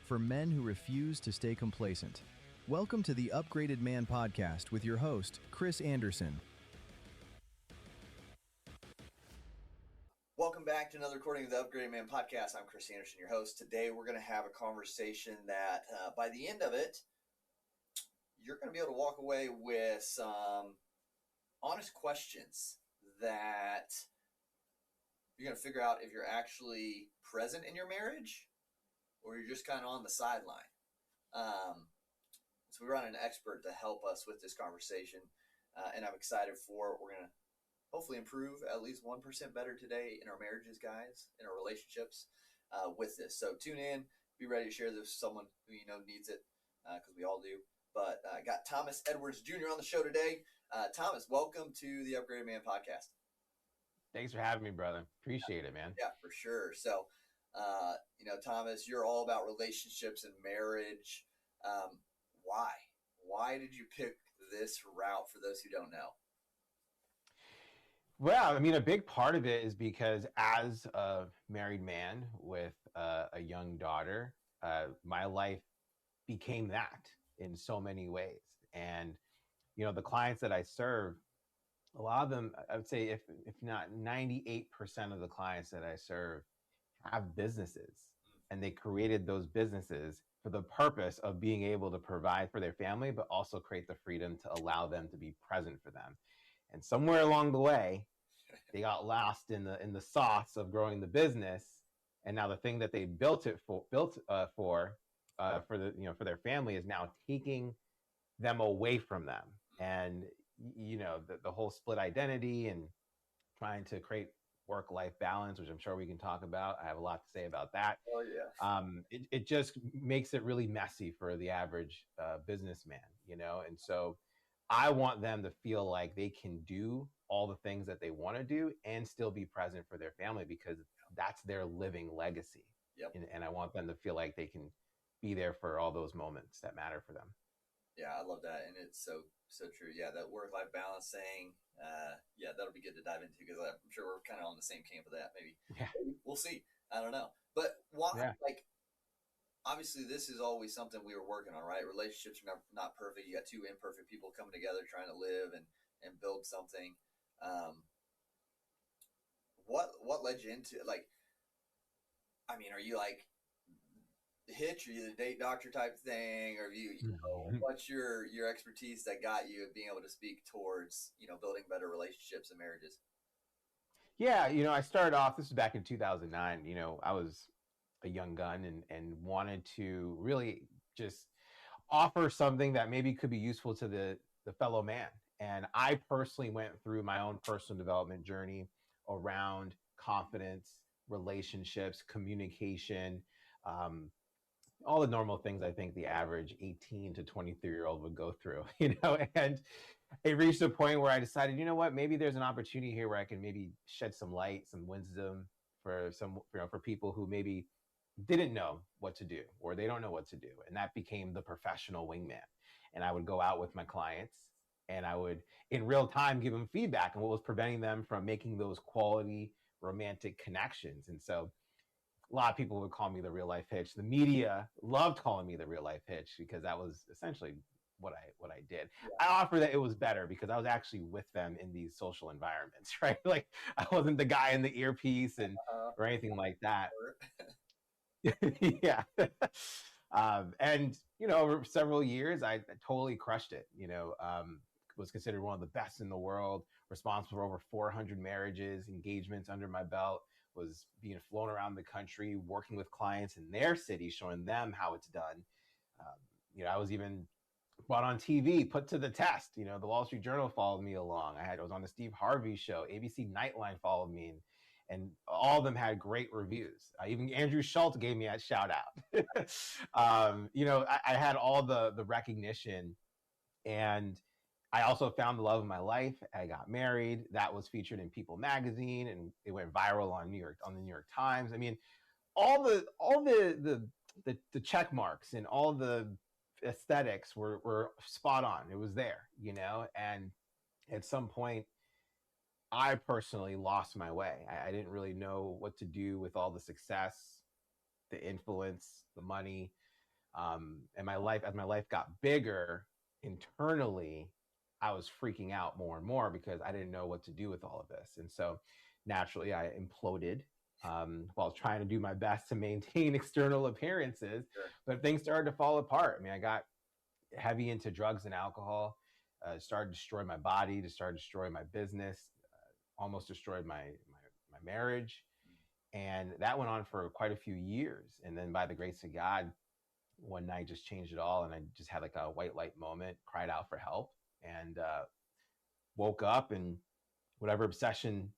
for men who refuse to stay complacent. Welcome to the Upgraded Man podcast with your host, Chris Anderson. Welcome back to another recording of the Upgraded Man podcast. I'm Chris Anderson, your host. Today we're going to have a conversation that by the end of it, you're going to be able to walk away with some honest questions that you're going to figure out if you're actually present in your marriage or you're just kind of on the sideline. So we brought in an expert to help us with this conversation, and I'm excited for it. We're going to hopefully improve at least 1% better today in our marriages, guys, in our relationships with this. So tune in, be ready to share this with someone who you know needs it, because we all do. But I got Thomas Edwards Jr. on the show today. Thomas, welcome to the Upgraded Man podcast. Thanks for having me, brother. Appreciate it, man. Yeah, for sure. So, Thomas, you're all about relationships and marriage. Why? Why did you pick this route for those who don't know? Well, I mean, a big part of it is because as a married man with a young daughter, my life became that in so many ways. And, you know, the clients that I serve, a lot of them, I would say if not 98% of the clients that I serve have businesses, and they created those businesses for the purpose of being able to provide for their family, but also create the freedom to allow them to be present for them. And somewhere along the way, they got lost in the sauce of growing the business, and now the thing that they built for their family is now taking them away from them. And you know, the whole split identity and trying to create work-life balance, which I'm sure we can talk about. I have a lot to say about that. Oh yeah. It just makes it really messy for the average businessman, you know. And so I want them to feel like they can do all the things that they want to do and still be present for their family, because that's their living legacy. Yep. And I want them to feel like they can be there for all those moments that matter for them. Yeah, I love that. And it's so true. Yeah, that work-life balance thing, that'll be good to dive into, because I'm sure we're kind of on the same camp of that. Maybe we'll see. I don't know. But why? Yeah. Like, obviously, this is always something we were working on, right? Relationships are not perfect. You got two imperfect people coming together trying to live and build something. What led you into, like, I mean, are you like Hitch, or you the date doctor type thing, or you know, what's your expertise that got you being able to speak towards, you know, building better relationships and marriages? Yeah, you know, I started off, this was back in 2009, you know, I was a young gun and wanted to really just offer something that maybe could be useful to the fellow man. And I personally went through my own personal development journey around confidence, relationships, communication, all the normal things I think the average 18 to 23-year-old would go through, you know. And it reached a point where I decided, you know what, maybe there's an opportunity here where I can maybe shed some light, some wisdom for for people who maybe didn't know what to do, or they don't know what to do. And that became the Professional Wingman. And I would go out with my clients and I would in real time give them feedback on what was preventing them from making those quality romantic connections. And so a lot of people would call me the real life Hitch. The media loved calling me the real life Hitch, because that was essentially what I did. Yeah. I offer that it was better because I was actually with them in these social environments, right? Like I wasn't the guy in the earpiece or anything like that. Yeah. And you know, over several years, I totally crushed it. You know, was considered one of the best in the world, responsible for over 400 marriages, engagements under my belt, was being flown around the country, working with clients in their city, showing them how it's done. You know, I was even brought on TV, put to the test. You know, the Wall Street Journal followed me along. I was on the Steve Harvey show. ABC Nightline followed me, and all of them had great reviews. Even Andrew Schultz gave me a shout out. You know, I had all the recognition, and I also found the love of my life. I got married. That was featured in People magazine, and it went viral on the New York Times. I mean, all the check marks and all the aesthetics were spot on. It was there, you know. And at some point, I personally lost my way. I didn't really know what to do with all the success, the influence, the money, And as my life got bigger internally, I was freaking out more and more because I didn't know what to do with all of this. And so naturally I imploded, while trying to do my best to maintain external appearances, Sure. but things started to fall apart. I mean, I got heavy into drugs and alcohol, started to destroy my body, to start to destroy my business, almost destroyed my marriage. And that went on for quite a few years. And then by the grace of God, one night just changed it all. And I just had like a white light moment, cried out for help, and woke up, and whatever obsession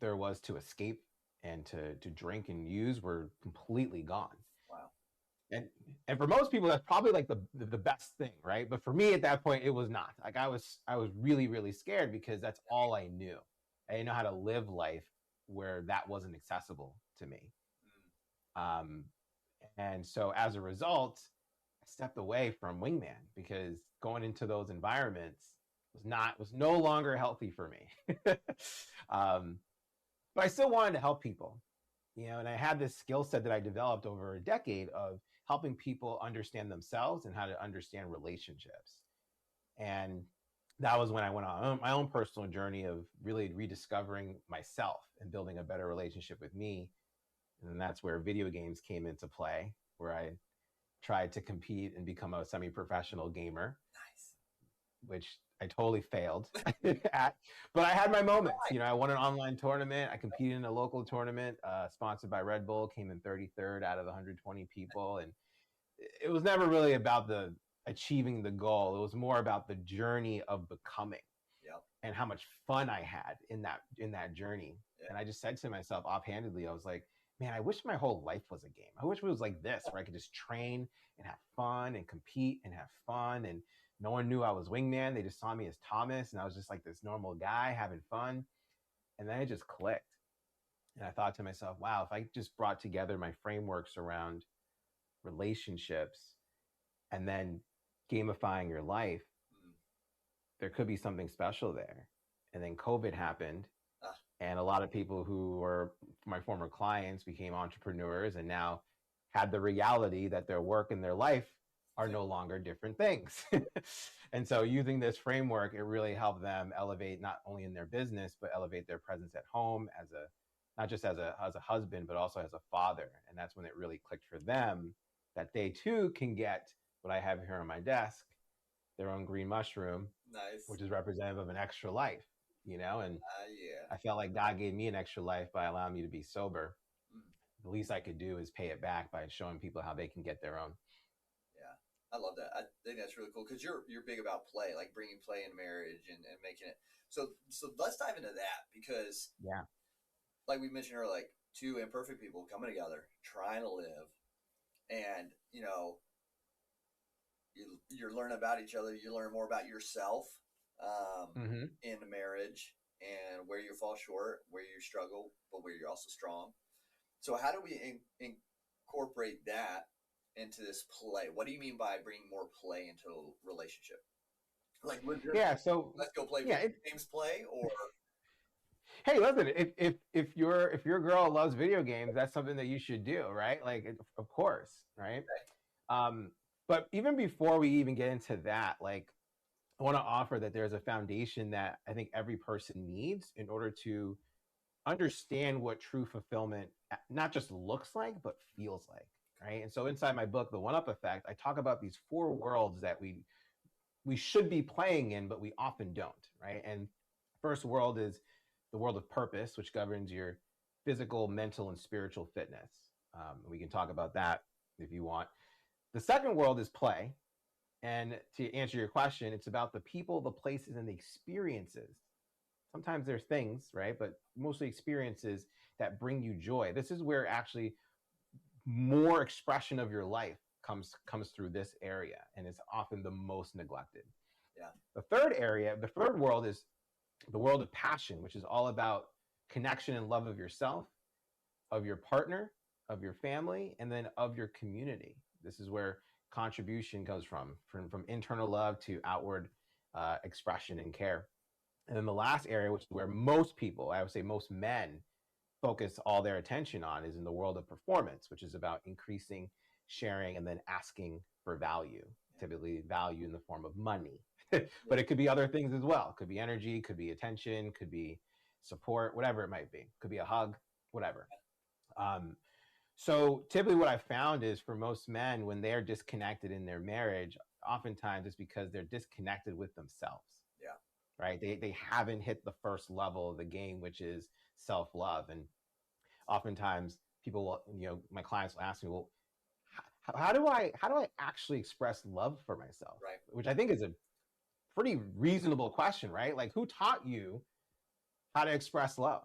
there was to escape and to drink and use were completely gone. Wow. And for most people, that's probably like the best thing, right? But for me at that point, it was not. Like I was really, really scared because that's all I knew. I didn't know how to live life where that wasn't accessible to me. And so as a result, I stepped away from Wingman because going into those environments was no longer healthy for me. But I still wanted to help people, and I had this skill set that I developed over a decade of helping people understand themselves and how to understand relationships. And that was when I went on my own personal journey of really rediscovering myself and building a better relationship with me. And that's where video games came into play, where I tried to compete and become a semi-professional gamer. Nice. Which I totally failed at, but I had my moments. I won an online tournament. I competed in a local tournament, sponsored by Red Bull, came in 33rd out of 120 people. And it was never really about the achieving the goal. It was more about the journey of becoming. Yep. And how much fun I had in that journey. Yeah. And I just said to myself offhandedly, I was like, man, I wish my whole life was a game. I wish it was like this, where I could just train and have fun and compete and have fun. And no one knew I was Wingman. They just saw me as Thomas, and I was just like this normal guy having fun. And then it just clicked. And I thought to myself, wow, if I just brought together my frameworks around relationships and then gamifying your life, there could be something special there. And then COVID happened. And a lot of people who were my former clients became entrepreneurs and now had the reality that their work and their life are no longer different things. And so using this framework, it really helped them elevate not only in their business, but elevate their presence at home not just as a husband, but also as a father. And that's when it really clicked for them that they too can get what I have here on my desk, their own green mushroom, nice, which is representative of an extra life, and yeah. I felt like God gave me an extra life by allowing me to be sober. The least I could do is pay it back by showing people how they can get their own. I love that. I think that's really cool because you're big about play, like bringing play in marriage and making it. So let's dive into that because, like we mentioned earlier, like two imperfect people coming together, trying to live, and you learn about each other. You learn more about yourself in a marriage and where you fall short, where you struggle, but where you're also strong. So how do we incorporate that into this play? What do you mean by bringing more play into a relationship? Like, so let's go play video games play, or hey, listen, if your girl loves video games, that's something that you should do, right? Like, of course, right? Okay. But even before we even get into that, like, I want to offer that there's a foundation that I think every person needs in order to understand what true fulfillment not just looks like, but feels like. Right. And so inside my book, The One-Up Effect, I talk about these 4 worlds that we should be playing in, but we often don't. Right. And first world is the world of purpose, which governs your physical, mental, and spiritual fitness. We can talk about that if you want. The second world is play. And to answer your question, it's about the people, the places, and the experiences. Sometimes there's things, right? But mostly experiences that bring you joy. This is where actually more expression of your life comes through this area, and it's often the most neglected. Yeah. The third world is the world of passion, which is all about connection and love of yourself, of your partner, of your family, and then of your community. This is where contribution goes from internal love to outward expression and care. And then the last area, which is where most people, I would say most men, focus all their attention on, is in the world of performance, which is about increasing sharing, and then asking for value, typically value in the form of money. But it could be other things as well. Could be energy, could be attention, could be support, whatever it might be. Could be a hug, whatever. So typically what I found is for most men, when they're disconnected in their marriage, oftentimes it's because they're disconnected with themselves. Yeah. Right. They haven't hit the first level of the game, which is self-love. And oftentimes people will, my clients will ask me, well, how do I actually express love for myself? Right. Which I think is a pretty reasonable question, right? Like, who taught you how to express love?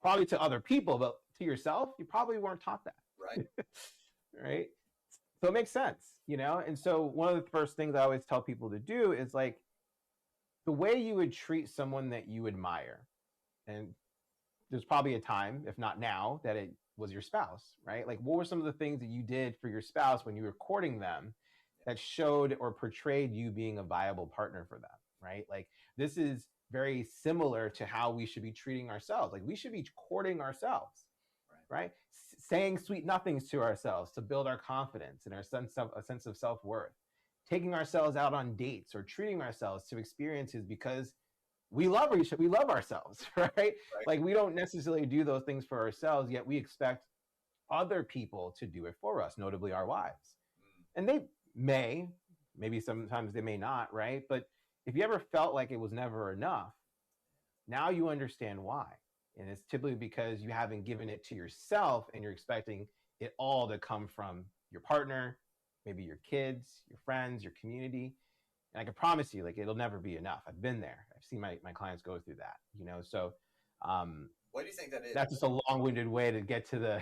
Probably to other people, but to yourself, you probably weren't taught that. Right. Right. So it makes sense, And so one of the first things I always tell people to do is like the way you would treat someone that you admire. And there's probably a time, if not now, that it was your spouse, right? Like, what were some of the things that you did for your spouse when you were courting them that showed or portrayed you being a viable partner for them, right? Like, this is very similar to how we should be treating ourselves. Like, we should be courting ourselves, right? Saying sweet nothings to ourselves to build our confidence and our sense of self-worth, taking ourselves out on dates or treating ourselves to experiences because we love ourselves, right? Like, we don't necessarily do those things for ourselves, yet we expect other people to do it for us, notably our wives. And they maybe sometimes they may not, right? But if you ever felt like it was never enough, now you understand why. And it's typically because you haven't given it to yourself and you're expecting it all to come from your partner, maybe your kids, your friends, your community. And I can promise you, like, it'll never be enough. I've been there. I've seen my clients go through that, So what do you think that is? That's just a long-winded way to get to the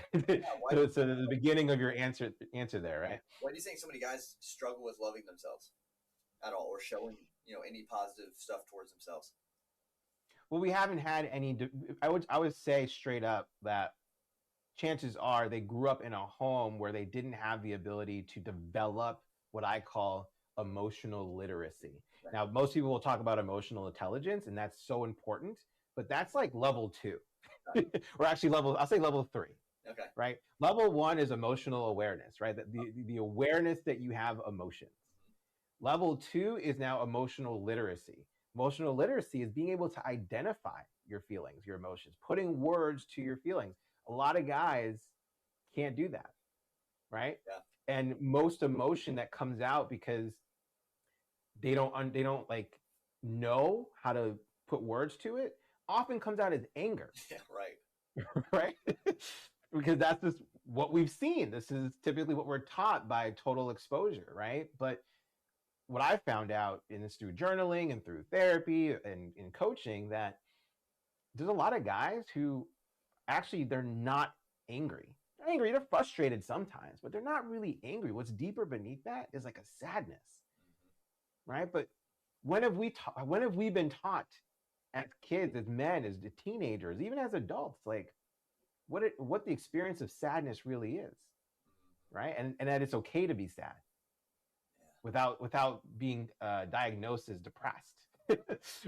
to the beginning of your answer there, right? Why do you think so many guys struggle with loving themselves at all, or showing any positive stuff towards themselves? Well, we haven't had any. I would say straight up that chances are they grew up in a home where they didn't have the ability to develop what I call emotional literacy. Right. Now, most people will talk about emotional intelligence, and that's so important, but that's like level 2. Right. Or actually I'll say level 3. Okay. Right. Level 1 is emotional awareness, right? The awareness that you have emotions. Mm-hmm. Level 2 is now emotional literacy. Emotional literacy is being able to identify your feelings, your emotions, putting words to your feelings. A lot of guys can't do that, right? Yeah. And most emotion that comes out because they don't like know how to put words to it often comes out as anger. Yeah, right. Right? Because that's just what we've seen. This is typically what we're taught by total exposure, right? But what I found out in this through journaling and through therapy and in coaching, that there's a lot of guys who actually they're not angry. They're angry, they're frustrated sometimes, but they're not really angry. What's deeper beneath that is like a sadness, right? But when have we been taught as kids, as men, as teenagers, even as adults, like what the experience of sadness really is, right? And that it's okay to be sad without being diagnosed as depressed,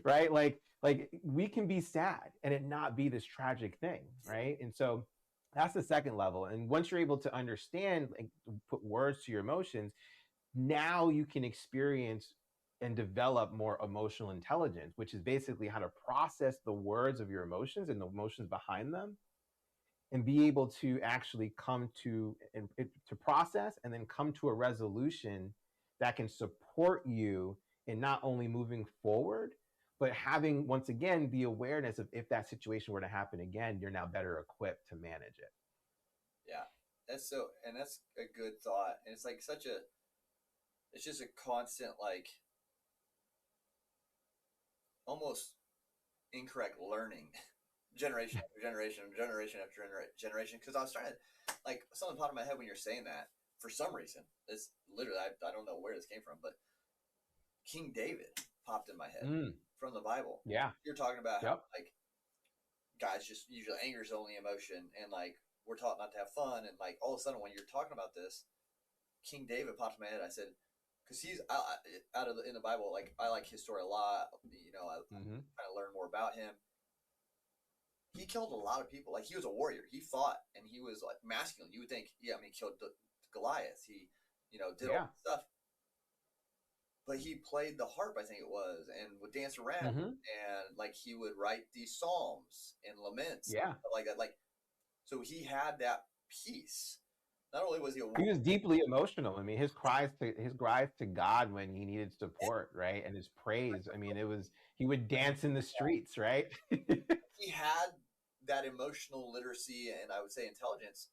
right? Like we can be sad and it not be this tragic thing, right? And so that's the second level. And once you're able to understand and put words to your emotions, now you can experience and develop more emotional intelligence, which is basically how to process the words of your emotions and the emotions behind them, and be able to actually come to process and then come to a resolution that can support you in not only moving forward, but having, once again, the awareness of if that situation were to happen again, you're now better equipped to manage it. Yeah, that's a good thought. And it's like it's just a constant, like, almost incorrect learning generation after generation after generation. Because I was trying to, like, something popped in my head when you're saying that for some reason. It's literally, I don't know where this came from, but King David popped in my head from the Bible. Yeah. You're talking about how, like, guys just usually anger is the only emotion, and like we're taught not to have fun, and like all of a sudden when you're talking about this, King David popped in my head. I said, because he's in the Bible, like I like his story a lot. I trying to learn more about him. He killed a lot of people. Like, he was a warrior. He fought, and he was like masculine. You would think, he killed Goliath. He, did all Yeah. this stuff. But he played the harp, I think it was, and would dance around, Mm-hmm. and like he would write these psalms and laments, Yeah. and stuff like that. Like, so he had that peace. Not only was he a He warrior, was deeply emotional. I mean, his cries to God when he needed support, right? And his praise. I mean, he would dance in the streets, right? he had that emotional literacy and I would say intelligence.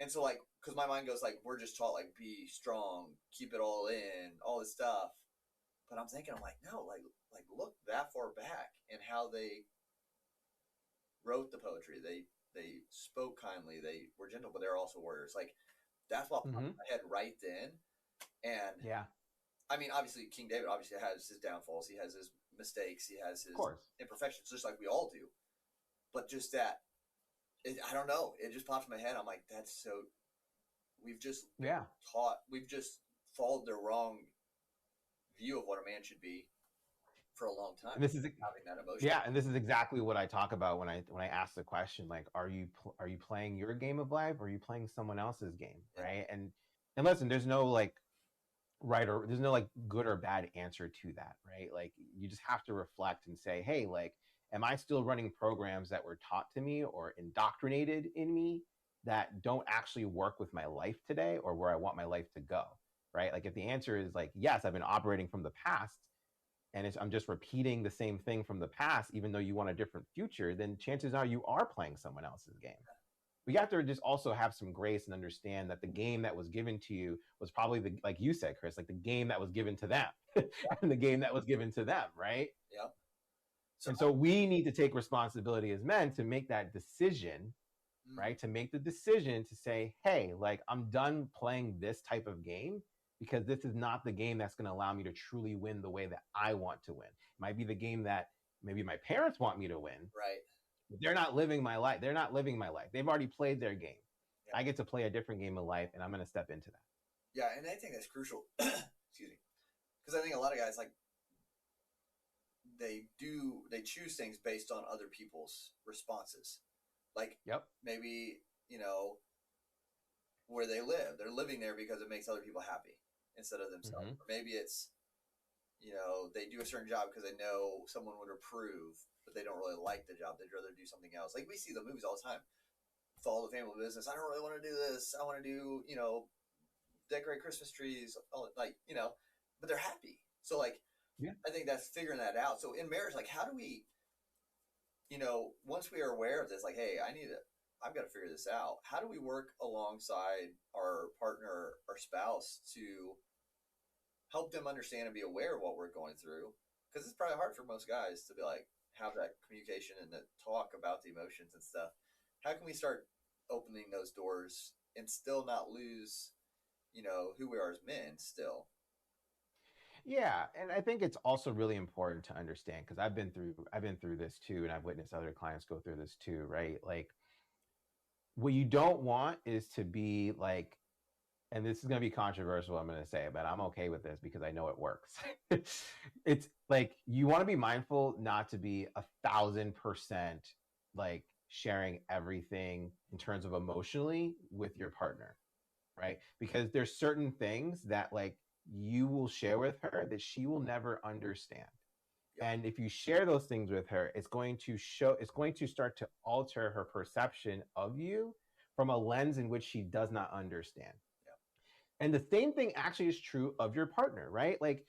And so, like, because my mind goes like, we're just taught like be strong, keep it all in, all this stuff. But I'm thinking, I'm like, no, like look that far back and how they wrote the poetry. They spoke kindly. They were gentle, but they're also warriors. Like, that's what popped in my head right then. And Yeah. I mean, obviously, King David obviously has his downfalls. He has his mistakes. He has his Of course. imperfections, just like we all do. But just that, I don't know. It just popped in my head. I'm like, that's so. We've just we've just followed the wrong view of what a man should be for a long time. And this is having that emotion. Yeah, and this is exactly what I talk about when I ask the question, like, are you playing your game of life, or are you playing someone else's game, right? And listen, there's no like there's no like good or bad answer to that, right? Like, you just have to reflect and say, hey, like, am I still running programs that were taught to me or indoctrinated in me that don't actually work with my life today or where I want my life to go, right? Like, if the answer is like, yes, I've been operating from the past, and I'm just repeating the same thing from the past, even though you want a different future, then chances are you are playing someone else's game. But you have to just also have some grace and understand that the game that was given to you was probably like you said, Chris, like the game that was given to them and the game that was given to them, right? Yep. And so we need to take responsibility as men to make that decision, right? To make the decision to say, hey, like, I'm done playing this type of game, because this is not the game that's going to allow me to truly win the way that I want to win. It might be the game that maybe my parents want me to win. Right. But they're not living my life. They're not living my life. They've already played their game. Yeah. I get to play a different game of life, and I'm going to step into that. Yeah, and I think that's crucial. Excuse me. Because I think a lot of guys, like, they choose things based on other people's responses. Like, maybe, where they live. They're living there because it makes other people happy instead of themselves. Or maybe it's, they do a certain job because they know someone would approve, but they don't really like the job. They'd rather do something else. Like, we see the movies all the time. Follow the family business. I don't really want to do this. I want to do, decorate Christmas trees, like, but they're happy. So, like, I think that's figuring that out. So in marriage, like, how do we, once we are aware of this, like, hey, I've got to figure this out. How do we work alongside our partner, our spouse, to help them understand and be aware of what we're going through? Because it's probably hard for most guys to be like, have that communication and the talk about the emotions and stuff. How can we start opening those doors and still not lose, who we are as men still? Yeah, and I think it's also really important to understand, because I've been through this too, and I've witnessed other clients go through this too, right? Like, what you don't want is to be like, and this is going to be controversial, I'm going to say, but I'm okay with this because I know it works. It's like, you want to be mindful not to be 1,000% like sharing everything in terms of emotionally with your partner, right? Because there's certain things that, like, you will share with her that she will never understand. And if you share those things with her, it's going to start to alter her perception of you from a lens in which she does not understand. And the same thing actually is true of your partner, right? Like,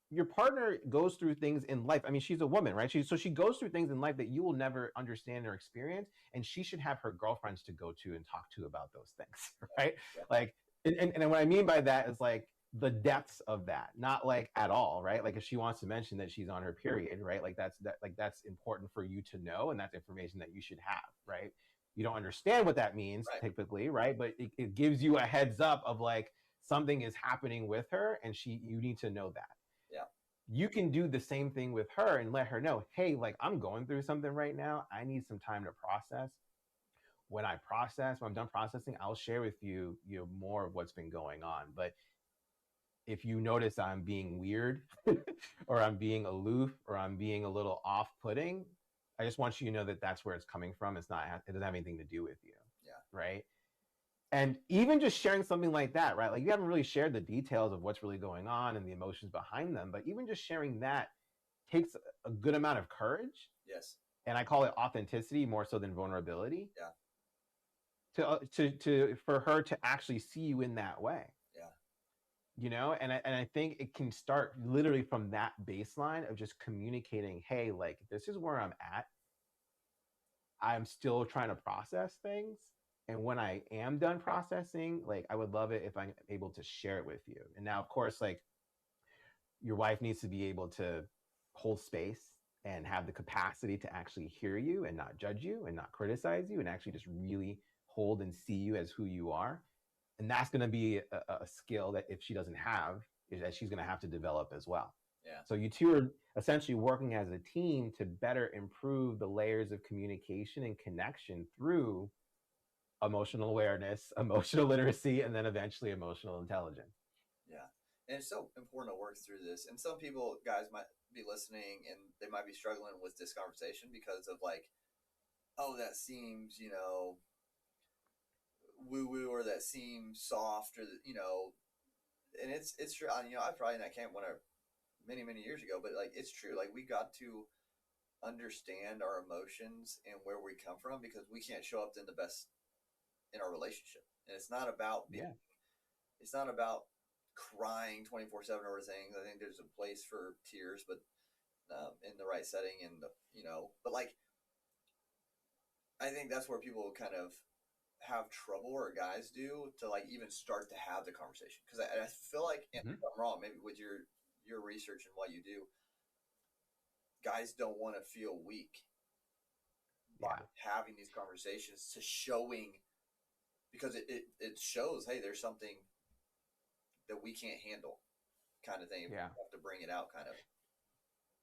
your partner goes through things in life. I mean, she's a woman, right? So she goes through things in life that you will never understand or experience. And she should have her girlfriends to go to and talk to about those things, right? Like, and what I mean by that is like the depths of that, not like at all, right? Like, if she wants to mention that she's on her period, right? Like, that's important for you to know. And that's information that you should have, right? You don't understand what that means typically, right? But it gives you a heads up of like, something is happening with her, and you need to know that. Yeah. You can do the same thing with her and let her know, hey, like, I'm going through something right now. I need some time to process. When I'm done processing, I'll share with you, more of what's been going on. But if you notice I'm being weird or I'm being aloof or I'm being a little off-putting, I just want you to know that that's where it's coming from. It doesn't have anything to do with you. Yeah. Right. And even just sharing something like that, right? Like you haven't really shared the details of what's really going on and the emotions behind them, but even just sharing that takes a good amount of courage. Yes. And I call it authenticity more so than vulnerability. Yeah. To for her to actually see you in that way. Yeah. You know, and I think it can start literally from that baseline of just communicating, hey, like this is where I'm at. I'm still trying to process things. And when I am done processing, like I would love it if I'm able to share it with you. And now, of course, like your wife needs to be able to hold space and have the capacity to actually hear you and not judge you and not criticize you and actually just really hold and see you as who you are. And that's going to be a skill that if she doesn't have, is that she's going to have to develop as well. Yeah. So you two are essentially working as a team to better improve the layers of communication and connection through emotional awareness, emotional literacy, and then eventually emotional intelligence. Yeah. And it's so important to work through this. And some people, guys, might be listening and they might be struggling with this conversation because of like, oh, that seems, you know, woo-woo, or that seems soft, or, you know, and it's true. You know, I was probably in that camp when many years ago, but like, it's true. Like we got to understand our emotions and where we come from, because we can't show up in the best in our relationship. And it's not about being, it's not about crying 24/7 over things. I think there's a place for tears, but in the right setting, and you know, but like, I think that's where people kind of have trouble, or guys do, to like even start to have the conversation. Because I feel like, and if I'm wrong, maybe with your research and what you do, guys don't want to feel weak by having these conversations, to showing, because it shows, hey, there's something that we can't handle, kind of thing. We have to bring it out, kind of.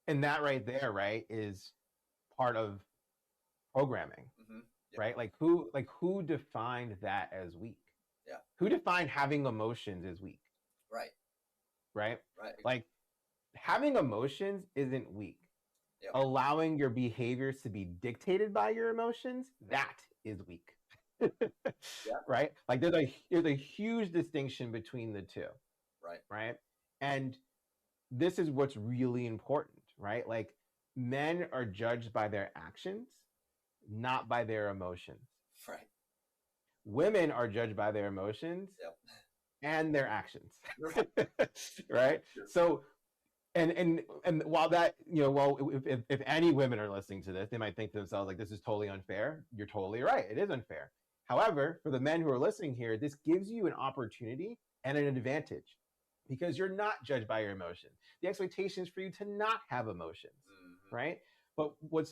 And that right there, right, is part of programming, right? Like who defined that as weak? Yeah. Who defined having emotions as weak? Right. Right. Right. Like having emotions isn't weak. Yep. Allowing your behaviors to be dictated by your emotions, that is weak. Right? Like there's a huge distinction between the two. Right. Right. And this is what's really important, right? Like men are judged by their actions, not by their emotions. Right. Women are judged by their emotions and their actions. Right? So and while that, you know, well, if any women are listening to this, they might think to themselves like, this is totally unfair. You're totally right. It is unfair. However, for the men who are listening here, this gives you an opportunity and an advantage, because you're not judged by your emotions. The expectation is for you to not have emotions, right? But what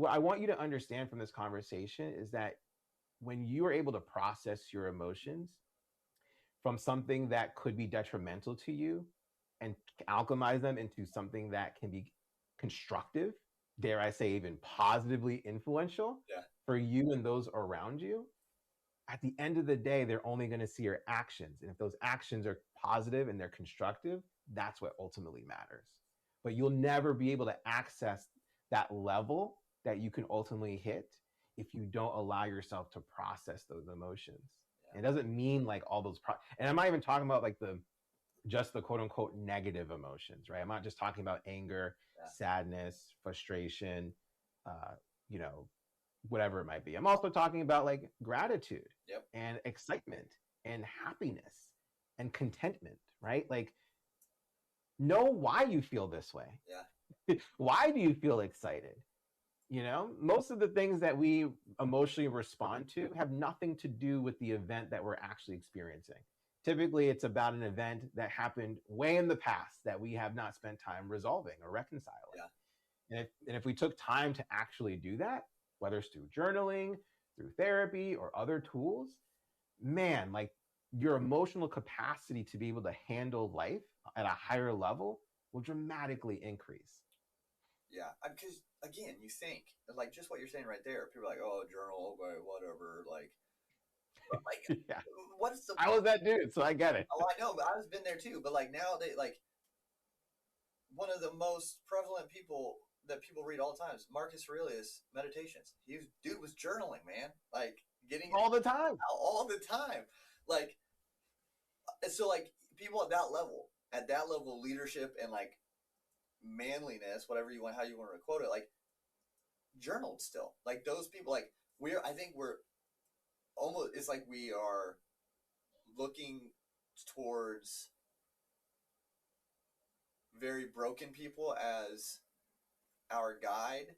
I want you to understand from this conversation is that when you are able to process your emotions from something that could be detrimental to you and alchemize them into something that can be constructive, dare I say even positively influential for you and those around you, at the end of the day, they're only going to see your actions. And if those actions are positive and they're constructive, that's what ultimately matters. But you'll never be able to access that level that you can ultimately hit if you don't allow yourself to process those emotions. It doesn't mean like all those, and I'm not even talking about like just the quote unquote negative emotions, right? I'm not just talking about anger, sadness, frustration, you know, whatever it might be. I'm also talking about like gratitude and excitement and happiness and contentment, right? Like, know why you feel this way. Why do you feel excited? You know, most of the things that we emotionally respond to have nothing to do with the event that we're actually experiencing. Typically, it's about an event that happened way in the past that we have not spent time resolving or reconciling. And if we took time to actually do that, whether it's through journaling, through therapy, or other tools, man, like your emotional capacity to be able to handle life at a higher level will dramatically increase. Yeah, because again, you think like just what you're saying right there. People are like, oh, journal, okay, whatever. Like what's the? I was that dude, so I get it. Oh, I know, but I've been there too. But like now, they like one of the most prevalent people that people read all the time is Marcus Aurelius' Meditations. Dude was journaling, man. Like getting all the time. out all the time. Like, so like people at that level of leadership and like manliness, whatever you want, how you want to quote it, like journaled still. Like those people, like I think we're almost, it's like we are looking towards very broken people as our guide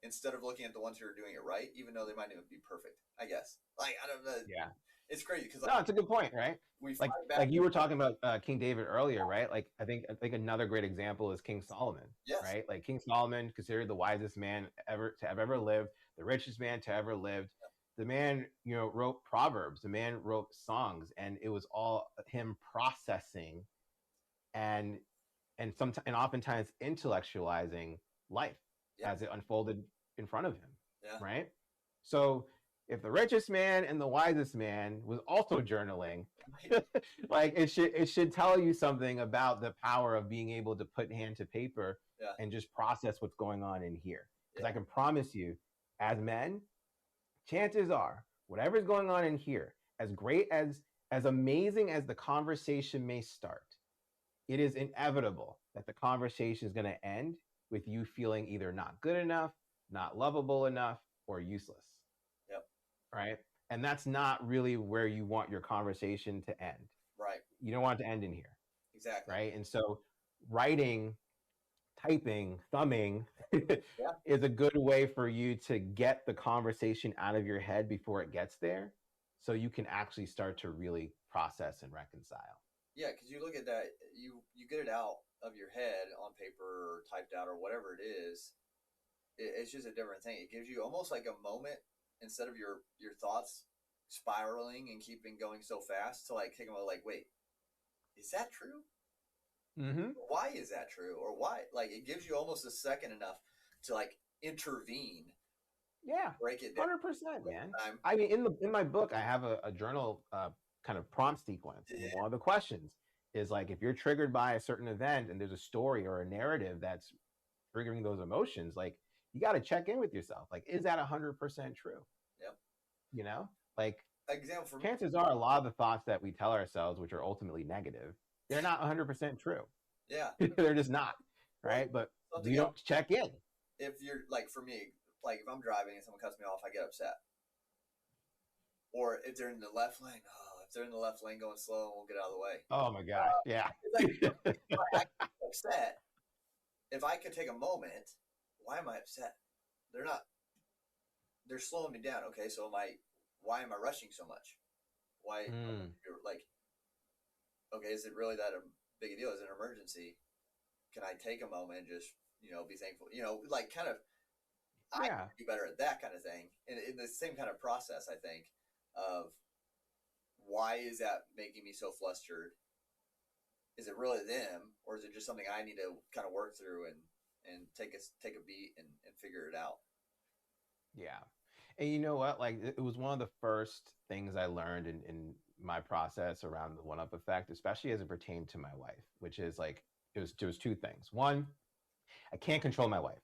instead of looking at the ones who are doing it right, even though they might even be perfect, I guess. Like, I don't know. Yeah. It's crazy because No, it's a good point, right? We like you were talking about King David earlier, right? Like I think another great example is King Solomon, yes. right? Like King Solomon, considered the wisest man to have ever lived, the richest man to ever lived. The man, wrote proverbs. The man wrote songs, and it was all him processing and oftentimes intellectualizing life as it unfolded in front of him, right? So if the richest man and the wisest man was also journaling, like it should tell you something about the power of being able to put hand to paper and just process what's going on in here. Because I can promise you, as men, chances are whatever's going on in here, as great as amazing as the conversation may start, it is inevitable that the conversation is going to end with you feeling either not good enough, not lovable enough, or useless. Yep. Right? And that's not really where you want your conversation to end. Right. You don't want it to end in here. Exactly. Right? And so writing, typing, thumbing is a good way for you to get the conversation out of your head before it gets there, so you can actually start to really process and reconcile. Yeah, because you look at that, you get it out of your head on paper or typed out or whatever it is. It's just a different thing. It gives you almost like a moment, instead of your thoughts spiraling and keeping going so fast, to like take a moment, like, wait, is that true? Mm-hmm. Why is that true? Or why? Like, it gives you almost a second enough to like intervene. Yeah, break it down. 100%, man. I mean, in my book, I have a journal kind of prompt sequence. And one of the questions is like, if you're triggered by a certain event and there's a story or a narrative that's triggering those emotions, like you got to check in with yourself. Like, is that 100% true? Yep. Like, example for chances are a lot of the thoughts that we tell ourselves, which are ultimately negative, they're not 100% true. Yeah. They're just not, right? But we don't check in. If you're like, for me, like if I'm driving and someone cuts me off, I get upset. Or if they're in the left lane, if they're in the left lane going slow, we'll get out of the way. Oh my God. Yeah. I get upset. If I could take a moment, why am I upset? They're slowing me down. Okay, so why am I rushing so much? Why, like, okay, is it really that a big a deal? Is it an emergency? Can I take a moment and just, be thankful? Like kind of, I can be better at that kind of thing. And in the same kind of process, I think, of why is that making me so flustered? Is it really them, or is it just something I need to kind of work through and take a beat and figure it out? Yeah. And you know what? Like, it was one of the first things I learned in my process around the one-up effect, especially as it pertained to my wife, which is like, it was two things. One, I can't control my wife.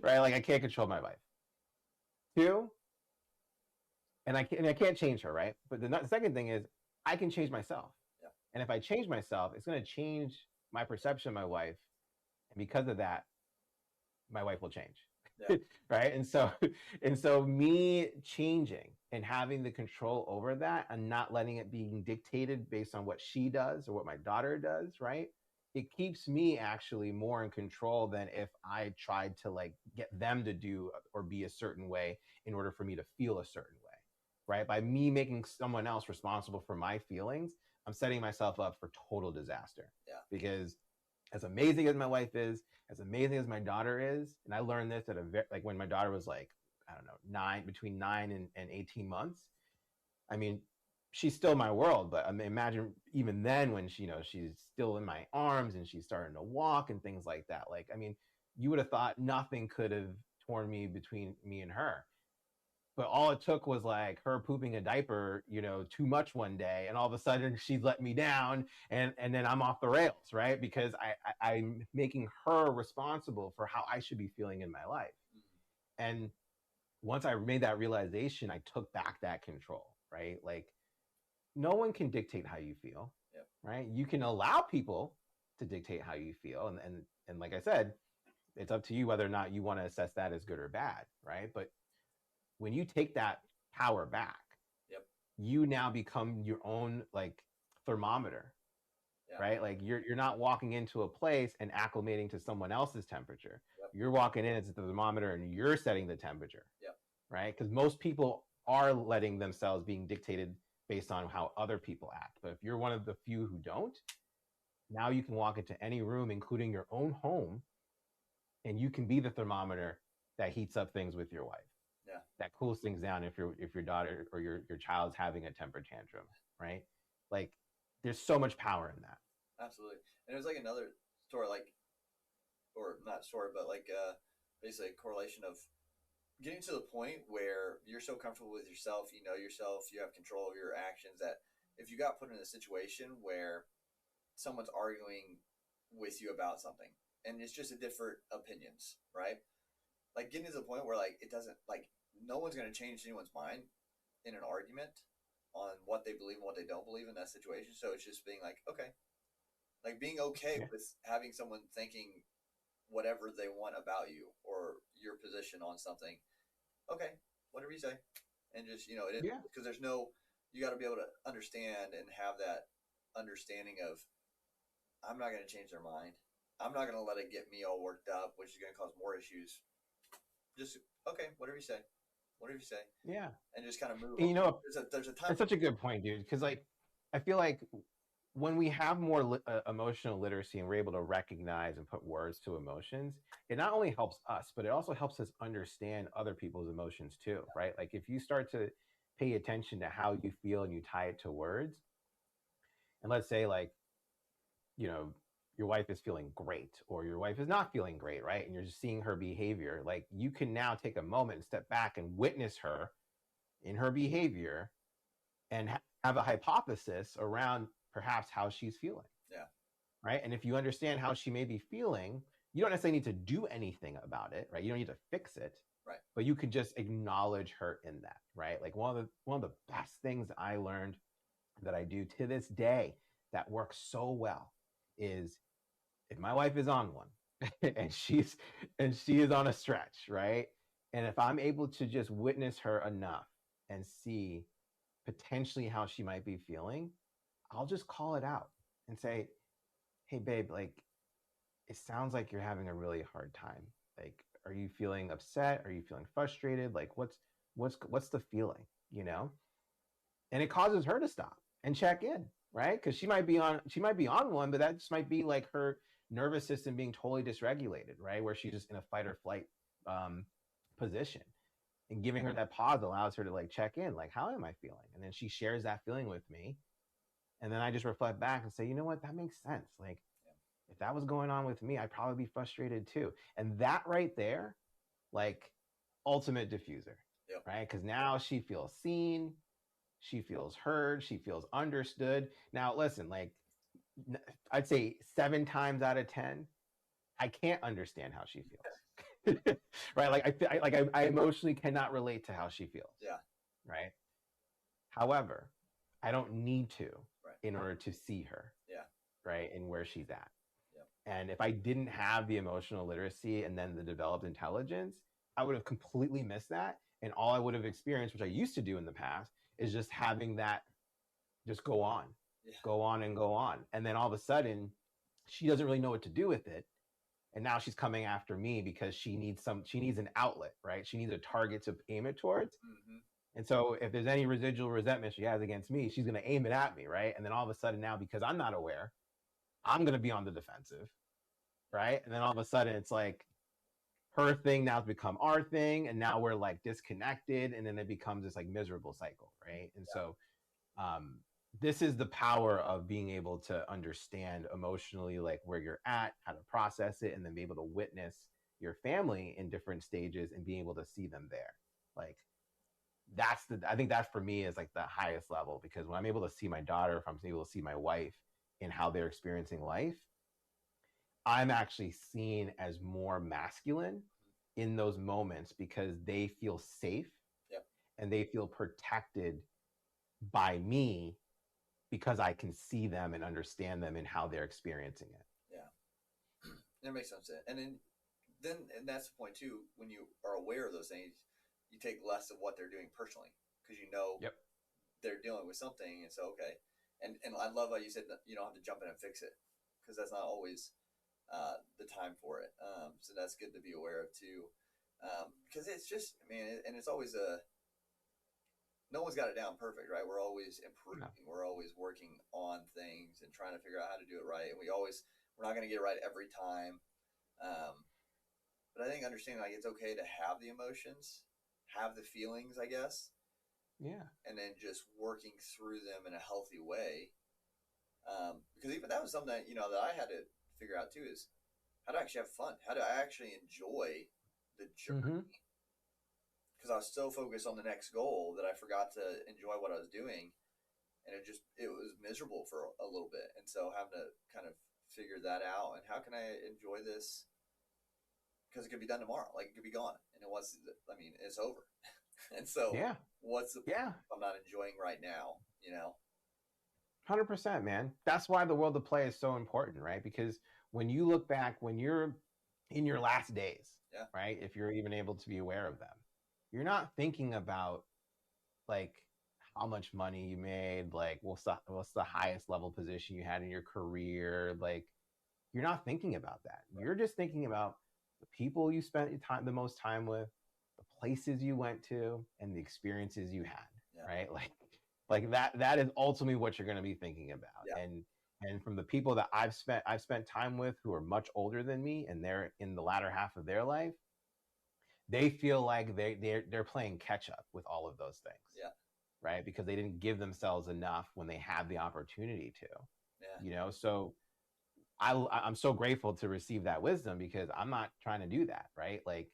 Right? Like, I can't control my wife. Two, and I can't change her, right? But the second thing is, I can change myself. Yeah. And if I change myself, it's going to change my perception of my wife. And because of that, my wife will change. Yeah. Right? And so me changing and having the control over that and not letting it being dictated based on what she does or what my daughter does, right? It keeps me actually more in control than if I tried to like get them to do or be a certain way in order for me to feel a certain way, right? By me making someone else responsible for my feelings, I'm setting myself up for total disaster. Yeah. Because as amazing as my wife is, as amazing as my daughter is, and I learned this at like when my daughter was like, I don't know, between 9 and 18 months. I mean, she's still my world, but I mean, imagine even then when she's still in my arms and she's starting to walk and things like that. Like, I mean, you would have thought nothing could have torn me between me and her. But all it took was like her pooping a diaper, too much one day. And all of a sudden she's let me down and then I'm off the rails, right? Because I'm making her responsible for how I should be feeling in my life. And once I made that realization, I took back that control, right? Like, no one can dictate how you feel, Yep. right? You can allow people to dictate how you feel. And like I said, it's up to you whether or not you want to assess that as good or bad, right? But when you take that power back, Yep. you now become your own like thermometer, Yeah. right? Like you're not walking into a place and acclimating to someone else's temperature. Yep. You're walking in as the thermometer and you're setting the temperature. Yep. Right? Because most people are letting themselves being dictated based on how other people act. But if you're one of the few who don't, now you can walk into any room, including your own home, and you can be the thermometer that heats up things with your wife. Yeah. That cools things down if your daughter or your child's having a temper tantrum, right? Like there's so much power in that. Absolutely. And it was like another story, like, or not story, but like basically a correlation of getting to the point where you're so comfortable with yourself, you know yourself, you have control of your actions, that if you got put in a situation where someone's arguing with you about something and it's just a different opinions, right? Like getting to the point where like it doesn't, like no one's going to change anyone's mind in an argument on what they believe and what they don't believe in that situation. So it's just being like, okay, like being okay with having someone thinking whatever they want about you or your position on something. Okay, whatever you say. And just, because there's no, you got to be able to understand and have that understanding of, I'm not going to change their mind. I'm not going to let it get me all worked up, which is going to cause more issues. Just, okay, whatever you say. Whatever you say. Yeah. And just kind of move on. There's a time. That's such a good point, dude. Because like, I feel like when we have more emotional literacy and we're able to recognize and put words to emotions, it not only helps us, but it also helps us understand other people's emotions too, right? Like if you start to pay attention to how you feel and you tie it to words, and let's say like, your wife is feeling great or your wife is not feeling great, right? And you're just seeing her behavior, like you can now take a moment and step back and witness her in her behavior and have a hypothesis around perhaps how she's feeling. Yeah. Right. And if you understand how she may be feeling, you don't necessarily need to do anything about it, right? You don't need to fix it. Right. But you can just acknowledge her in that, right? Like one of the best things I learned that I do to this day that works so well is if my wife is on one and she is on a stretch, right? And if I'm able to just witness her enough and see potentially how she might be feeling, I'll just call it out and say, hey babe, like it sounds like you're having a really hard time. Like, are you feeling upset? Are you feeling frustrated? Like what's the feeling, And it causes her to stop and check in, right? Because she might be on one, but that just might be like her nervous system being totally dysregulated, right? Where she's just in a fight or flight position. And giving her that pause allows her to like check in, like, how am I feeling? And then she shares that feeling with me. And then I just reflect back and say, you know what, that makes sense. Like, if that was going on with me, I'd probably be frustrated too. And that right there, like, ultimate diffuser, right? Because now she feels seen, she feels heard, she feels understood. Now, listen, like, I'd say 7 times out of 10, I can't understand how she feels. Right? Like I emotionally cannot relate to how she feels. Yeah. Right. However, I don't need to in order to see her. Yeah. Right. And where she's at. Yeah. And if I didn't have the emotional literacy and then the developed intelligence, I would have completely missed that. And all I would have experienced, which I used to do in the past, is just having that just go on, go on and go on. And then all of a sudden, she doesn't really know what to do with it. And now she's coming after me because she needs an outlet, right? She needs a target to aim it towards. Mm-hmm. And so if there's any residual resentment she has against me, she's going to aim it at me, right? And then all of a sudden now, because I'm not aware, I'm going to be on the defensive, right? And then all of a sudden it's like her thing now has become our thing. And now we're like disconnected. And then it becomes this like miserable cycle, right? And so this is the power of being able to understand emotionally, like where you're at, how to process it, and then be able to witness your family in different stages and being able to see them there. Like I think that for me is like the highest level, because when I'm able to see my daughter, if I'm able to see my wife in how they're experiencing life, I'm actually seen as more masculine in those moments because they feel safe and they feel protected by me because I can see them and understand them and how they're experiencing it. Yeah. That makes sense. And then that's the point too, when you are aware of those things, you take less of what they're doing personally because you know they're dealing with something. And so, okay. And I love how you said that you don't have to jump in and fix it because that's not always the time for it. So that's good to be aware of too. Because it's just, and it's always no one's got it down perfect, right? We're always improving. No. We're always working on things and trying to figure out how to do it right. And we're not going to get it right every time. But I think understanding like it's okay to have the emotions, have the feelings, I guess. Yeah. And then just working through them in a healthy way. Because even that was something that, that I had to figure out too is how to actually have fun. How to actually enjoy the journey. Because I was so focused on the next goal that I forgot to enjoy what I was doing. And it was miserable for a little bit. And so having to kind of figure that out and how can I enjoy this? Because it could be done tomorrow. Like it could be gone. And it's over. And so what's the point if I'm not enjoying right now, 100%, man. That's why the world of play is so important, right? Because when you look back, when you're in your last days, right? If you're even able to be aware of them, you're not thinking about like how much money you made, like what's the highest level position you had in your career. Like you're not thinking about that. You're just thinking about the people you spent the most time with, the places you went to, and the experiences you had, right? Like that is ultimately what you're going to be thinking about. And from the people that I've spent time with who are much older than me and they're in the latter half of their life, they feel like they're playing catch up with all of those things. Yeah. Right? Because they didn't give themselves enough when they had the opportunity to. Yeah. So I'm so grateful to receive that wisdom because I'm not trying to do that, right? Like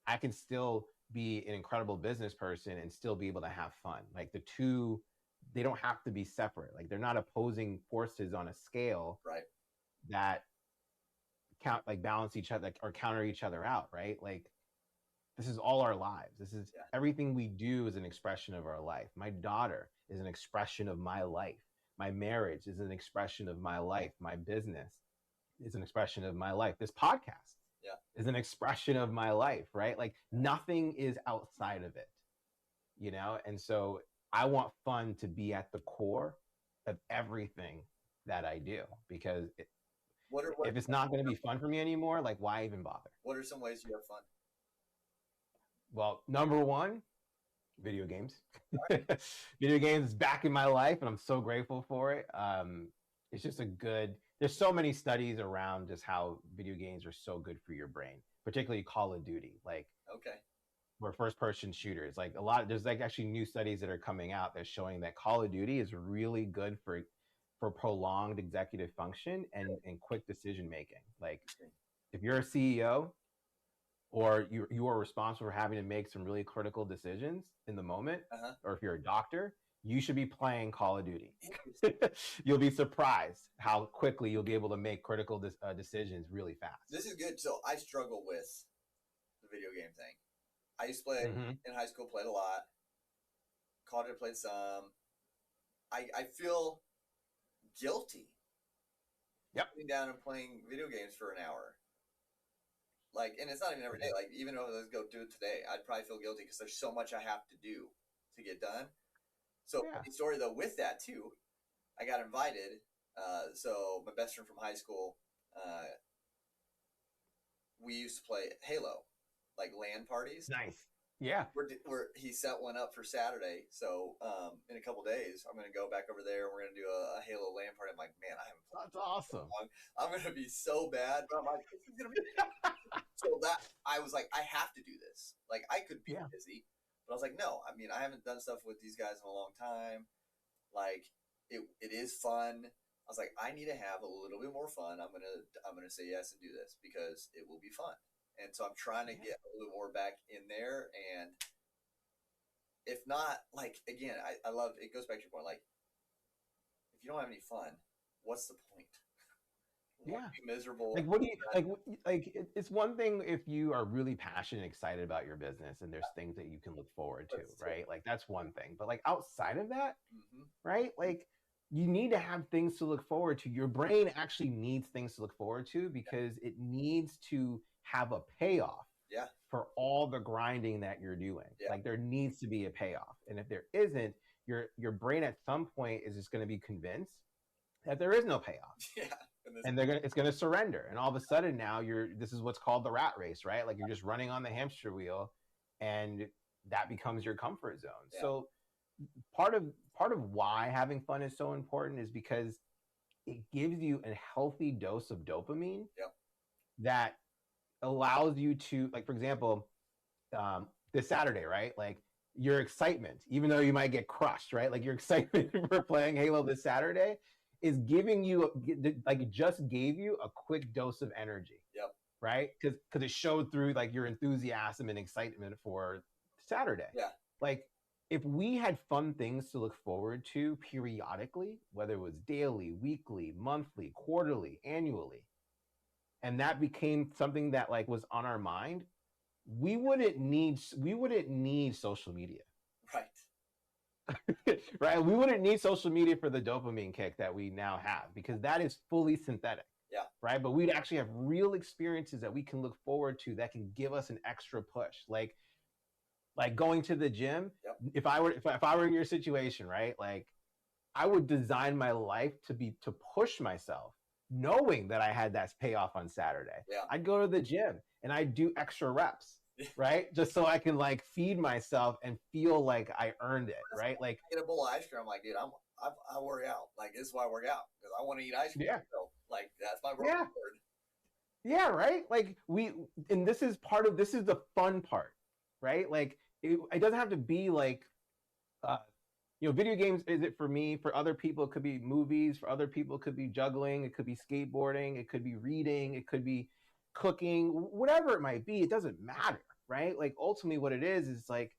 I can still be an incredible business person and still be able to have fun. Like the two, they don't have to be separate. Like they're not opposing forces on a scale that balance each other or counter each other out, right? Like this is all our lives. This is everything we do is an expression of our life. My daughter is an expression of my life. My marriage is an expression of my life. My business is an expression of my life. This podcast is an expression of my life, right? Like nothing is outside of it, And so I want fun to be at the core of everything that I do because if it's not going to be fun for me anymore, like why even bother? What are some ways you have fun? Well, number one, video games. Video games is back in my life, and I'm so grateful for it. It's just there's so many studies around just how video games are so good for your brain, particularly Call of Duty. Like, we're first-person shooters. Like there's like actually new studies that are coming out that's showing that Call of Duty is really good for prolonged executive function and quick decision making. Like, if you're a CEO, or you are responsible for having to make some really critical decisions in the moment, or if you're a doctor, you should be playing Call of Duty. You'll be surprised how quickly you'll be able to make critical decisions really fast. This is good. So I struggle with the video game thing. I used to play in high school, played a lot. College, I played some. I feel guilty sitting down and playing video games for an hour. Like, and it's not even every day. Like, even if I was go do it today, I'd probably feel guilty because there's so much I have to do to get done. So, the story though, with that too, I got invited. So my best friend from high school, we used to play Halo, like LAN parties. Nice. Yeah. He set one up for Saturday. So in a couple days, I'm going to go back over there. We're going to do a Halo LAN party. I'm like, man, I haven't played. That's awesome. I'm going to be so bad. But I'm like, this is going to be So that I was like, I have to do this. Like I could be busy, but I was like, no, I haven't done stuff with these guys in a long time. Like it is fun. I was like, I need to have a little bit more fun. I'm going to say yes and do this because it will be fun. And so I'm trying to get a little more back in there. And if not, like, again, I love, it goes back to your point. Like, if you don't have any fun, what's the point? want to be miserable. Like, what do you it's one thing if you are really passionate and excited about your business and there's things that you can look forward to, right? Like, that's one thing. But like outside of that, right? Like, you need to have things to look forward to. Your brain actually needs things to look forward to because it needs to have a payoff for all the grinding that you're doing. Like, there needs to be a payoff. And if there isn't, your brain at some point is just going to be convinced that there is no payoff. And it's going to surrender. And all of a sudden now this is what's called the rat race, right? Like, you're just running on the hamster wheel, and that becomes your comfort zone. So part of why having fun is so important is because it gives you a healthy dose of dopamine that allows you to, like, for example, this Saturday, right? Like, your excitement, even though you might get crushed, right? Like, your excitement for playing Halo this Saturday is giving you, like, it just gave you a quick dose of energy, right? Because it showed through, like, your enthusiasm and excitement for Saturday. Like, if we had fun things to look forward to periodically, whether it was daily, weekly, monthly, quarterly, annually, and that became something that, like, was on our mind, we wouldn't need social media. Right? We wouldn't need social media for the dopamine kick that we now have, because that is fully synthetic. Right? But we'd actually have real experiences that we can look forward to that can give us an extra push. Like going to the gym. If I were in your situation, right? Like, I would design my life to push myself, knowing that I had that payoff on Saturday. I'd go to the gym and I'd do extra reps. Right? Just so I can, like, feed myself and feel like I earned it, right? Like, get a bowl of ice cream. I'm like, dude, I work out. Like, this is why I work out, because I want to eat ice cream. So, like, that's my reward. Right? Like, and this is the fun part, right? Like, it doesn't have to be like, video games is it for me. For other people, it could be movies. For other people, it could be juggling. It could be skateboarding. It could be reading. It could be cooking, whatever it might be. It doesn't matter, right? Like, ultimately what it is like,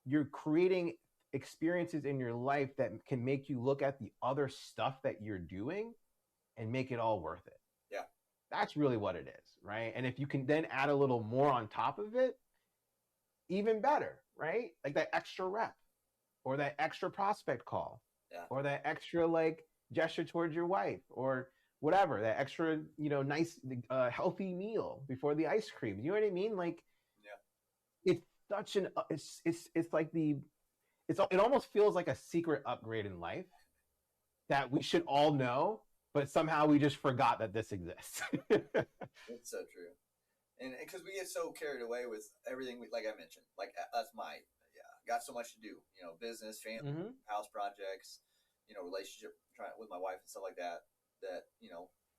you're creating experiences in your life that can make you look at the other stuff that you're doing and make it all worth it. That's really what it is, right? And if you can then add a little more on top of it, even better, right? Like that extra rep, or that extra prospect call, or that extra, like, gesture towards your wife, or whatever, that extra, nice, healthy meal before the ice cream. You know what I mean? Like, it's such an, it's like it almost feels like a secret upgrade in life that we should all know, but somehow we just forgot that this exists. It's so true. And because we get so carried away with everything, like I mentioned, like, that's got so much to do, business, family, house projects, relationship with my wife and stuff like that,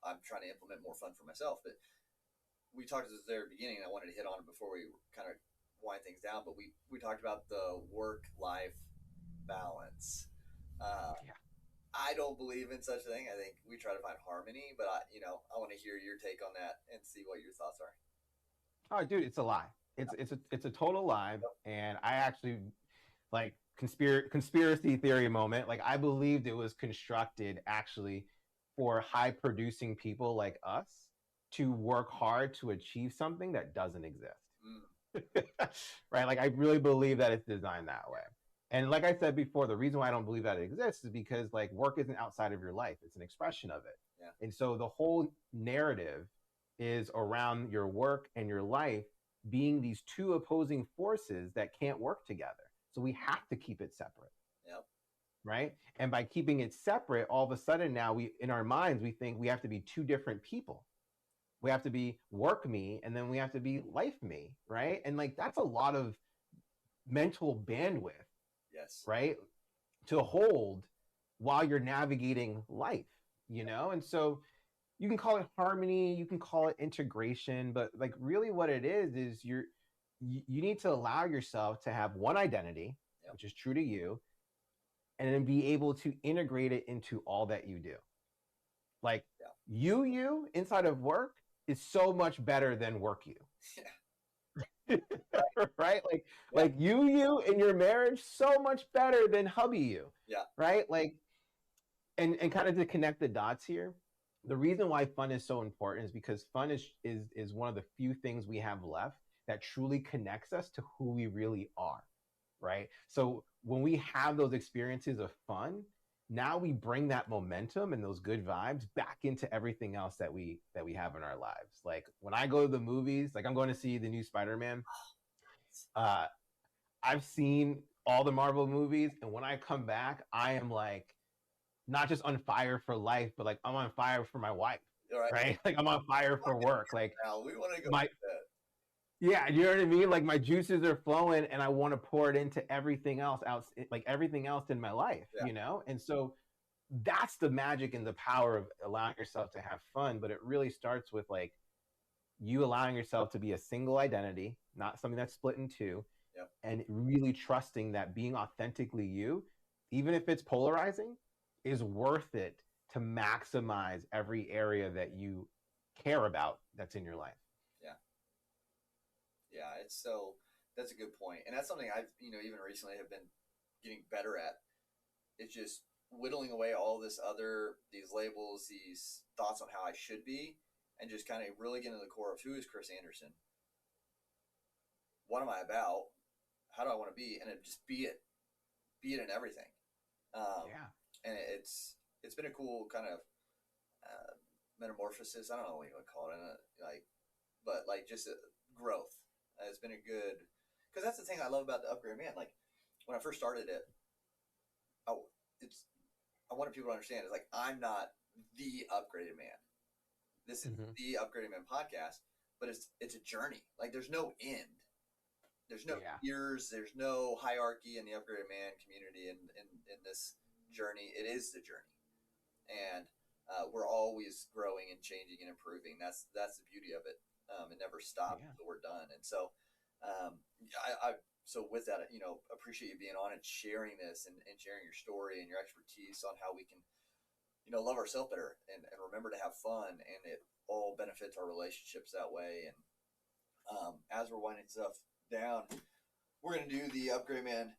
I'm trying to implement more fun for myself. But we talked at the very beginning, and I wanted to hit on it before we kind of wind things down, but we talked about the work-life balance. I don't believe in such a thing. I think we try to find harmony, but I want to hear your take on that and see what your thoughts are. Oh, dude, it's a lie. It's a total lie. And I actually, like, conspiracy theory moment. Like, I believed it was constructed actually for high producing people like us to work hard to achieve something that doesn't exist. Right? Like, I really believe that it's designed that way. And like I said before, the reason why I don't believe that it exists is because, like, work isn't outside of your life. It's an expression of it. And so the whole narrative is around your work and your life being these two opposing forces that can't work together. So we have to keep it separate. Right? And by keeping it separate, all of a sudden now in our minds, we think we have to be two different people. We have to be work me, and then we have to be life me, right? And, like, that's a lot of mental bandwidth. Right? To hold while you're navigating life, And so you can call it harmony, you can call it integration, but, like, really what it is you need to allow yourself to have one identity, which is true to you, and then be able to integrate it into all that you do. Like, you inside of work is so much better than work you. Right? Like you in your marriage, so much better than hubby you. Right? Like, and kind of to connect the dots here, the reason why fun is so important is because fun is one of the few things we have left that truly connects us to who we really are, right? So when we have those experiences of fun, now we bring that momentum and those good vibes back into everything else that we have in our lives. Like when I go to the movies, like I'm going to see the new Spider-Man. Uh, I've seen all the Marvel movies, and when I come back, I am like not just on fire for life, but like I'm on fire for my wife, All right. right? Like I'm on fire for work. Like Now we want to go my with that. yeah, you know what I mean? Like my juices are flowing and I want to pour it into everything else out, like everything else in my life, Yeah. you know? And so that's the magic and the power of allowing yourself to have fun. But it really starts with like you allowing yourself to be a single identity, not something that's split in two, Yep. and really trusting that being authentically you, even if it's polarizing, is worth it to maximize every area that you care about that's in your life. Yeah, that's a good point. And that's something I've, even recently have been getting better at. It's just whittling away all these labels, these thoughts on how I should be, and just kind of really getting to the core of who is Chris Anderson? What am I about? How do I want to be? And it just be it in everything. Yeah. And it's been a cool kind of metamorphosis. I don't know what you would call it, but like just a growth. It's been a good, because that's the thing I love about the Upgraded Man. Like when I first started it, I wanted people to understand it's like I'm not the Upgraded Man. This is the Upgraded Man podcast, but it's a journey. Like there's no end. There's no years. There's no hierarchy in the Upgraded Man community in this journey. It is the journey, and we're always growing and changing and improving. That's the beauty of it. It never stops until we're done. And so, so with that, appreciate you being on and sharing this and sharing your story and your expertise on how we can, love ourselves better and remember to have fun, and it all benefits our relationships that way. And as we're winding stuff down, we're going to do the Upgrade Man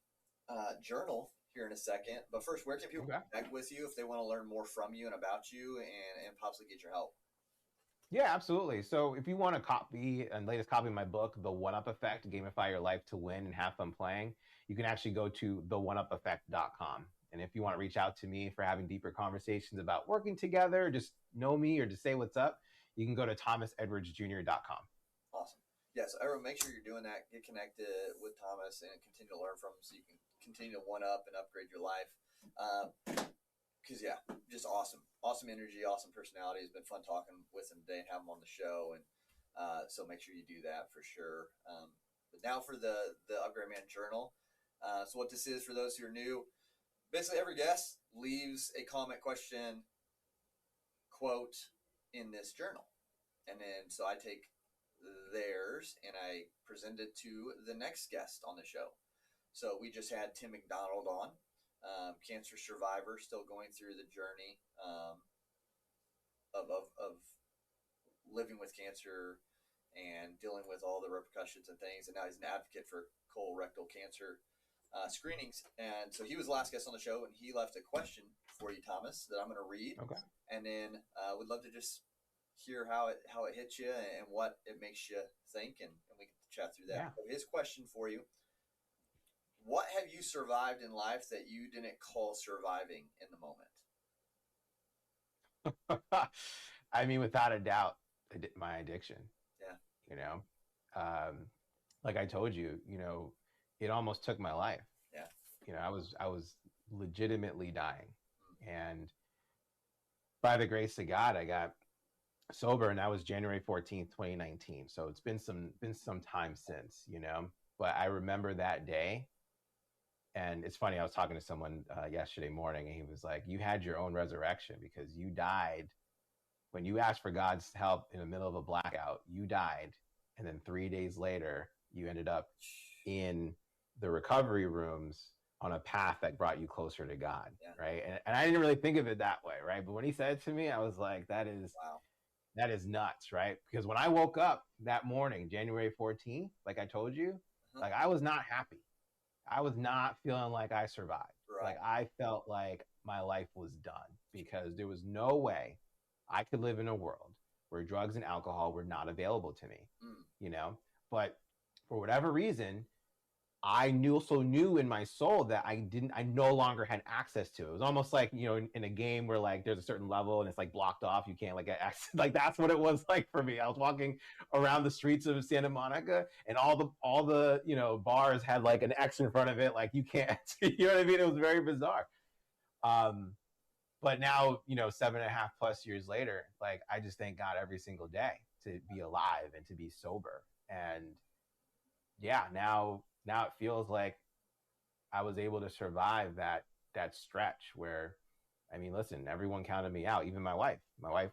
journal here in a second. But first, where can people connect with you if they want to learn more from you and about you and possibly get your help? Yeah, absolutely. So if you want a copy and latest copy of my book, The One-Up Effect, Gamify Your Life to Win and Have Fun Playing, you can actually go to theoneupeffect.com. And if you want to reach out to me for having deeper conversations about working together, just know me or just say what's up, you can go to thomasedwardsjr.com. Awesome. Yeah, so everyone, make sure you're doing that. Get connected with Thomas and continue to learn from him so you can continue to one-up and upgrade your life. Because, just awesome. Awesome energy, awesome personality. It's been fun talking with him today and have him on the show. And so make sure you do that for sure. But now for the Upgrade Man Journal. So what this is for those who are new, basically every guest leaves a comment, question, quote in this journal. And then so I take theirs and I present it to the next guest on the show. So we just had Tim McDonald on. Cancer survivor, still going through the journey of living with cancer and dealing with all the repercussions and things. And now he's an advocate for colorectal cancer screenings. And so he was the last guest on the show, and he left a question for you, Thomas, that I'm going to read. Okay. And then would love to just hear how it hits you and what it makes you think, and we can chat through that. Yeah. So his question for you: what have you survived in life that you didn't call surviving in the moment? I mean, without a doubt, my addiction. Yeah. Like I told you, it almost took my life. Yeah. I was legitimately dying, and by the grace of God, I got sober, and that was January 14th, 2019. So it's been some time since, but I remember that day. And it's funny, I was talking to someone yesterday morning, and he was like, you had your own resurrection because you died when you asked for God's help in the middle of a blackout. You died, and then 3 days later you ended up in the recovery rooms on a path that brought you closer to God. Right. And I didn't really think of it that way, right? But when he said it to me, I was like, that is nuts, right? Because when I woke up that morning, January 14th, like I told you, like I was not happy. I was not feeling like I survived. Right. Like I felt like my life was done because there was no way I could live in a world where drugs and alcohol were not available to me, but for whatever reason, I also knew in my soul that I no longer had access to it. It was almost like, in a game where like there's a certain level and it's like blocked off. You can't like get access. Like that's what it was like for me. I was walking around the streets of Santa Monica and all the bars had like an X in front of it. Like you can't, you know what I mean? It was very bizarre. But now, 7.5+ years later, like I just thank God every single day to be alive and to be sober. And yeah, now it feels like I was able to survive that stretch where, I mean, listen, everyone counted me out, even my wife. My wife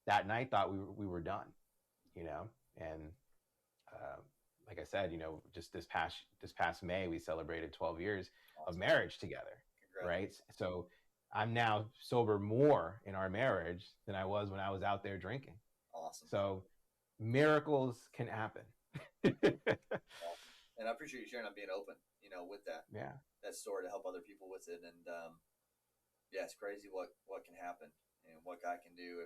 that night thought we were done, and like I said, just this past May, we celebrated 12 years of marriage together, right? So I'm now sober more in our marriage than I was when I was out there drinking. Awesome. So miracles can happen. Awesome. And I appreciate you sharing on being open, with that story to help other people with it. And it's crazy what can happen and what God can do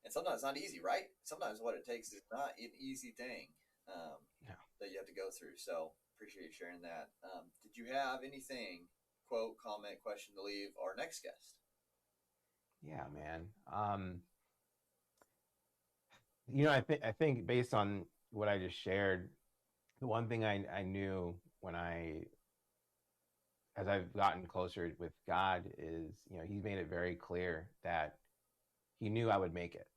and sometimes it's not easy, right? Sometimes what it takes is not an easy thing that you have to go through. So appreciate you sharing that. Did you have anything, quote, comment, question to leave our next guest? Yeah, man. I think based on what I just shared, the one thing I knew as I've gotten closer with God is, he's made it very clear that he knew I would make it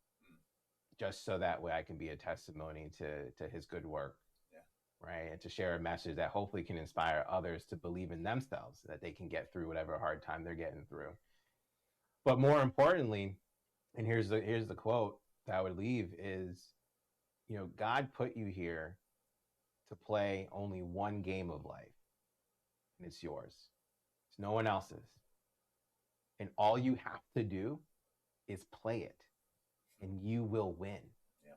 just so that way I can be a testimony to his good work. Yeah. Right. And to share a message that hopefully can inspire others to believe in themselves, that they can get through whatever hard time they're getting through. But more importantly, and here's the quote that I would leave is, God put you here to play only one game of life, and it's yours. It's no one else's. And all you have to do is play it, and you will win. Yeah.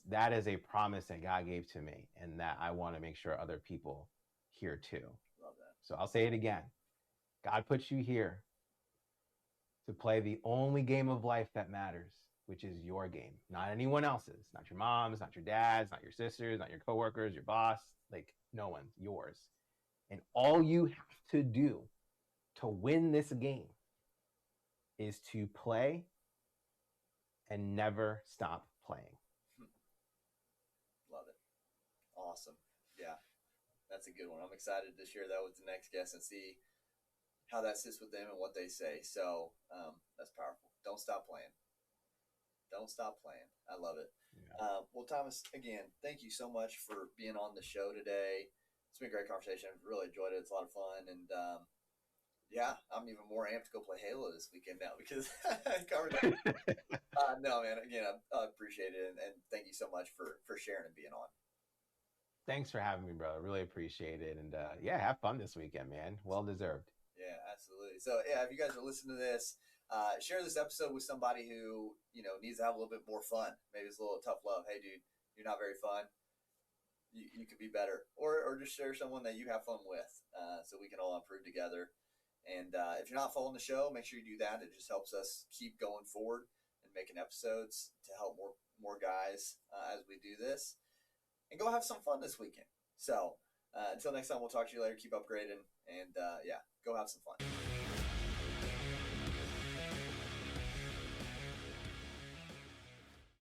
That is a promise that God gave to me, and that I want to make sure other people hear too. Love that. So I'll say it again. God puts you here to play the only game of life that matters, which is your game, not anyone else's, not your mom's, not your dad's, not your sister's, not your coworkers, your boss, like no one's, yours. And all you have to do to win this game is to play and never stop playing. Love it. Awesome. Yeah, that's a good one. I'm excited to share that with the next guest and see how that sits with them and what they say. So that's powerful. Don't stop playing. Don't stop playing. I love it. Yeah. Well, Thomas, again, thank you so much for being on the show today. It's been a great conversation. I've really enjoyed it. It's a lot of fun. And I'm even more amped to go play Halo this weekend now because I covered that. No, man, again, I appreciate it. And thank you so much for sharing and being on. Thanks for having me, brother. Really appreciate it. And have fun this weekend, man. Well deserved. Yeah, absolutely. So if you guys are listening to this, share this episode with somebody who, needs to have a little bit more fun. Maybe it's a little tough love. Hey, dude, you're not very fun. You could be better. Or just share someone that you have fun with so we can all improve together. And if you're not following the show, make sure you do that. It just helps us keep going forward and making episodes to help more guys as we do this. And go have some fun this weekend. So until next time, we'll talk to you later. Keep upgrading. And go have some fun.